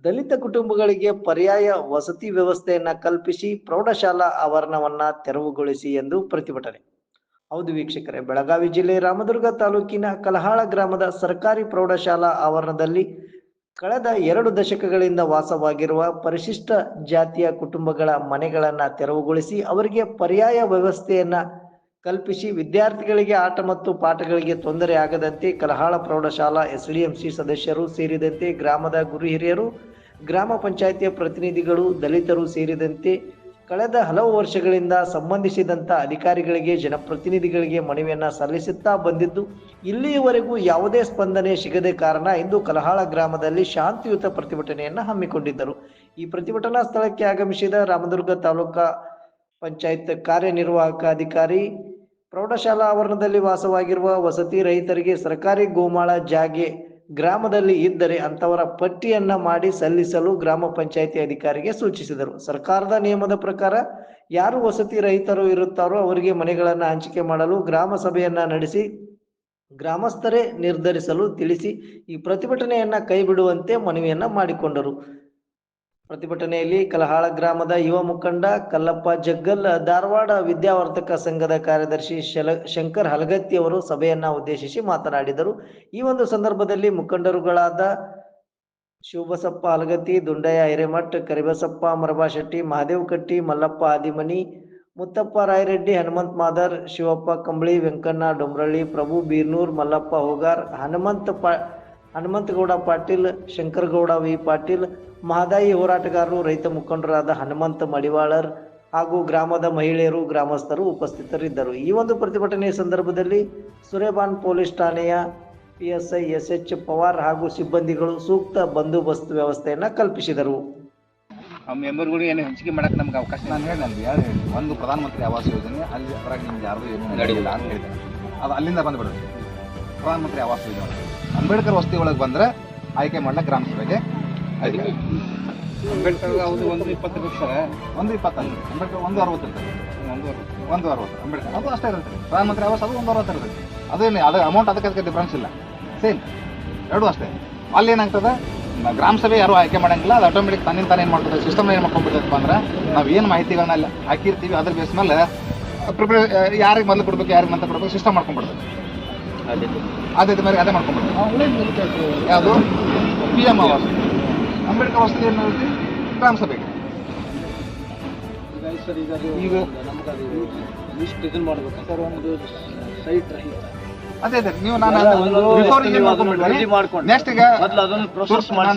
ದಲಿತ ಕುಟುಂಬಗಳಿಗೆ ಪರ್ಯಾಯ ವಸತಿ ವ್ಯವಸ್ಥೆಯನ್ನ ಕಲ್ಪಿಸಿ ಪ್ರೌಢಶಾಲಾ ಆವರಣವನ್ನ ತೆರವುಗೊಳಿಸಿ ಎಂದು ಪ್ರತಿಭಟನೆ. ಹೌದು ವೀಕ್ಷಕರೇ, ಬೆಳಗಾವಿ ಜಿಲ್ಲೆ ರಾಮದುರ್ಗ ತಾಲೂಕಿನ ಕಲಹಾಳ ಗ್ರಾಮದ ಸರ್ಕಾರಿ ಪ್ರೌಢಶಾಲಾ ಆವರಣದಲ್ಲಿ ಕಳೆದ 2 ದಶಕಗಳಿಂದ ವಾಸವಾಗಿರುವ ಪರಿಶಿಷ್ಟ ಜಾತಿಯ ಕುಟುಂಬಗಳ ಮನೆಗಳನ್ನ ತೆರವುಗೊಳಿಸಿ ಅವರಿಗೆ ಪರ್ಯಾಯ ವ್ಯವಸ್ಥೆಯನ್ನ ಕಲ್ಪಿಸಿ ವಿದ್ಯಾರ್ಥಿಗಳಿಗೆ ಆಟ ಮತ್ತು ಪಾಠಗಳಿಗೆ ತೊಂದರೆ ಆಗದಂತೆ ಕಲಹಾಳ ಪ್ರೌಢಶಾಲಾ ಎಸ್ಡಿಎಂಸಿ ಸದಸ್ಯರು ಸೇರಿದಂತೆ ಗ್ರಾಮದ ಗುರು ಹಿರಿಯರು, ಗ್ರಾಮ ಪಂಚಾಯಿತಿಯ ಪ್ರತಿನಿಧಿಗಳು, ದಲಿತರು ಸೇರಿದಂತೆ ಕಳೆದ ಹಲವು ವರ್ಷಗಳಿಂದ ಸಂಬಂಧಿಸಿದಂಥ ಅಧಿಕಾರಿಗಳಿಗೆ, ಜನಪ್ರತಿನಿಧಿಗಳಿಗೆ ಮನವಿಯನ್ನ ಸಲ್ಲಿಸುತ್ತಾ ಬಂದಿದ್ದು ಇಲ್ಲಿಯವರೆಗೂ ಯಾವುದೇ ಸ್ಪಂದನೆ ಸಿಗದೆ ಕಾರಣ ಇಂದು ಕಲಹಾಳ ಗ್ರಾಮದಲ್ಲಿ ಶಾಂತಿಯುತ ಪ್ರತಿಭಟನೆಯನ್ನು ಹಮ್ಮಿಕೊಂಡಿದ್ದರು. ಈ ಪ್ರತಿಭಟನಾ ಸ್ಥಳಕ್ಕೆ ಆಗಮಿಸಿದ ರಾಮದುರ್ಗ ತಾಲೂಕಾ ಪಂಚಾಯತ್ ಕಾರ್ಯನಿರ್ವಾಹಕ ಅಧಿಕಾರಿ, ಪ್ರೌಢಶಾಲಾ ಆವರಣದಲ್ಲಿ ವಾಸವಾಗಿರುವ ವಸತಿ ರಹಿತರಿಗೆ ಸರ್ಕಾರಿ ಗೋಮಾಳ ಜಾಗೆ ಗ್ರಾಮದಲ್ಲಿ ಇದ್ದರೆ ಅಂತವರ ಪಟ್ಟಿಯನ್ನ ಮಾಡಿ ಸಲ್ಲಿಸಲು ಗ್ರಾಮ ಪಂಚಾಯಿತಿ ಅಧಿಕಾರಿಗೆ ಸೂಚಿಸಿದರು. ಸರ್ಕಾರದ ನಿಯಮದ ಪ್ರಕಾರ ಯಾರು ವಸತಿ ರಹಿತರು ಇರುತ್ತಾರೋ ಅವರಿಗೆ ಮನೆಗಳನ್ನು ಹಂಚಿಕೆ ಮಾಡಲು ಗ್ರಾಮ ಸಭೆಯನ್ನ ನಡೆಸಿ ಗ್ರಾಮಸ್ಥರೇ ನಿರ್ಧರಿಸಲು ತಿಳಿಸಿ ಈ ಪ್ರತಿಭಟನೆಯನ್ನ ಕೈಬಿಡುವಂತೆ ಮನವಿಯನ್ನ ಮಾಡಿಕೊಂಡರು. ಪ್ರತಿಭಟನೆಯಲ್ಲಿ ಕಲಹಾಳ ಗ್ರಾಮದ ಯುವ ಮುಖಂಡ ಕಲ್ಲಪ್ಪ ಜಗ್ಗಲ್, ಧಾರವಾಡ ವಿದ್ಯಾವರ್ಧಕ ಸಂಘದ ಕಾರ್ಯದರ್ಶಿ ಶಂಕರ್ ಹಲಗತ್ತಿ ಅವರು ಸಭೆಯನ್ನ ಉದ್ದೇಶಿಸಿ ಮಾತನಾಡಿದರು. ಈ ಒಂದು ಸಂದರ್ಭದಲ್ಲಿ ಮುಖಂಡರುಗಳಾದ ಶಿವಬಸಪ್ಪ ಹಲಗತ್ತಿ, ದುಂಡಯ್ಯ ಹಿರೇಮಠ್, ಕರಿಬಸಪ್ಪ ಮರಬಾಶೆಟ್ಟಿ, ಮಹಾದೇವ್ ಕಟ್ಟಿ, ಮಲ್ಲಪ್ಪ ಆದಿಮನಿ, ಮುತ್ತಪ್ಪ ರಾಯರೆಡ್ಡಿ, ಹನುಮಂತ್ ಮಾದರ್, ಶಿವಪ್ಪ ಕಂಬಳಿ, ವೆಂಕಣ್ಣ ಡೊಂಬ್ರಳ್ಳಿ, ಪ್ರಭು ಬೀರ್ನೂರ್, ಮಲ್ಲಪ್ಪ ಹೋಗಾರ್, ಹನುಮಂತಗೌಡ ಪಾಟೀಲ್, ಶಂಕರಗೌಡ ವಿ ಪಾಟೀಲ್, ಮಹದಾಯಿ ಹೋರಾಟಗಾರರು, ರೈತ ಮುಖಂಡರಾದ ಹನುಮಂತ ಮಡಿವಾಳರ್ ಹಾಗೂ ಗ್ರಾಮದ ಮಹಿಳೆಯರು, ಗ್ರಾಮಸ್ಥರು ಉಪಸ್ಥಿತರಿದ್ದರು. ಈ ಒಂದು ಪ್ರತಿಭಟನೆಯ ಸಂದರ್ಭದಲ್ಲಿ ಸುರೇಬಾನ್ ಪೊಲೀಸ್ ಠಾಣೆಯ PSI SH ಪವಾರ್ ಹಾಗೂ ಸಿಬ್ಬಂದಿಗಳು ಸೂಕ್ತ ಬಂದೋಬಸ್ತ್ ವ್ಯವಸ್ಥೆಯನ್ನ ಕಲ್ಪಿಸಿದರು. ಮೆಂಬರ್ಗಳು ಏನು ಹಂಚಿಕೆ ಮಾಡಕ್ಕೆ ನಮ್ಗೆ ಅವಕಾಶ ನಾನು ಹೇಳಿ ಒಂದು ಪ್ರಧಾನಮಂತ್ರಿ ಆವಾಸ್ ಯೋಜನೆ ಅಲ್ಲಿ ಹೊರಗೆ ನಿಮ್ಗೆ ಯಾರು ಏನು ನಡೆಯಿಲ್ಲ ಅಂತ ಹೇಳಿದೆ. ಅದು ಅಲ್ಲಿಂದ ಬಂದುಬಿಡುತ್ತೆ. ಪ್ರಧಾನಮಂತ್ರಿ ಆವಾಸ್ ಯೋಜನೆ ಅಂಬೇಡ್ಕರ್ ವಸತಿ ಒಳಗೆ ಬಂದರೆ ಆಯ್ಕೆ ಮಾಡ್ಲಿಕ್ಕೆ ಗ್ರಾಮ ಸಭೆಗೆ ಅಂಬೇಡ್ಕರ್ ಅವ್ರು 120 ಸರ್, 120 ಅಂಬೇಡ್ಕರ್ 160 ಇರ್ತದೆ, 160 ಅಂಬೇಡ್ಕರ್ ಅದು ಅಷ್ಟೇ ಇರುತ್ತೆ. ಪ್ರಧಾನಮಂತ್ರಿ ಆವಾಸ್ ಅದು 160 ಇರ್ತದೆ. ಅದೇನು ಅದು ಅಮೌಂಟ್ ಅದಕ್ಕೆ ಡಿಫ್ರೆನ್ಸ್ ಇಲ್ಲ, ಸೇಮ್ ಎರಡೂ ಅಷ್ಟೇ. ಅಲ್ಲಿ ಏನಾಗ್ತದೆ, ಗ್ರಾಮ ಸಭೆ ಯಾರು ಆಯ್ಕೆ ಮಾಡೋಂಗಿಲ್ಲ, ಅದು ಆಟೋಮೆಟಿಕ್ ತನ್ನಿಂದ ತಾನೇ ಏನು ಮಾಡ್ತದೆ, ಸಿಸ್ಟಮ್ ಏನು ಮಾಡ್ಕೊಂಡ್ಬಿಡ್ತೈತಪ್ಪ ಅಂದ್ರೆ ನಾವು ಏನು ಮಾಹಿತಿಗಳನ್ನ ಹಾಕಿರ್ತೀವಿ ಅದ್ರ ಬೇಸ್ ಮೇಲೆ ಯಾರಿಗೆ ಮೊದಲು ಕೊಡ್ಬೇಕು, ಯಾರಿಗೆ ಮತ್ತೆ ಕೊಡ್ಬೇಕು ಸಿಸ್ಟಮ್ ಮಾಡ್ಕೊಂಡ್ಬಿಡ್ತದೆ. ಆದ್ಯತೆ ಮೇಲೆ ಅದೇ ಮಾಡ್ಕೊಂಡ್ಬಿಡ್ತದೆ. ಯಾವುದು PM ಆವಾಸ್, ಅಂಬೇಡ್ಕರ್ ವಸತಿ ಏನು ಗ್ರಾಮ ಸಭೆಗೆ ಈಗ ಲಿಸ್ಟ್ ಇದನ್ನ ಮಾಡ್ಬೇಕು ಸರ್, ಒಂದು ಸೈಟ್ ರಹಿತ ಅದೇ ನೀವು ನಾನು ನೆಕ್ಸ್ಟ್ ಈಗ ಮೊದಲು ಅದನ್ನು ಪ್ರೋಸೆಸ್ ಮಾಡಿ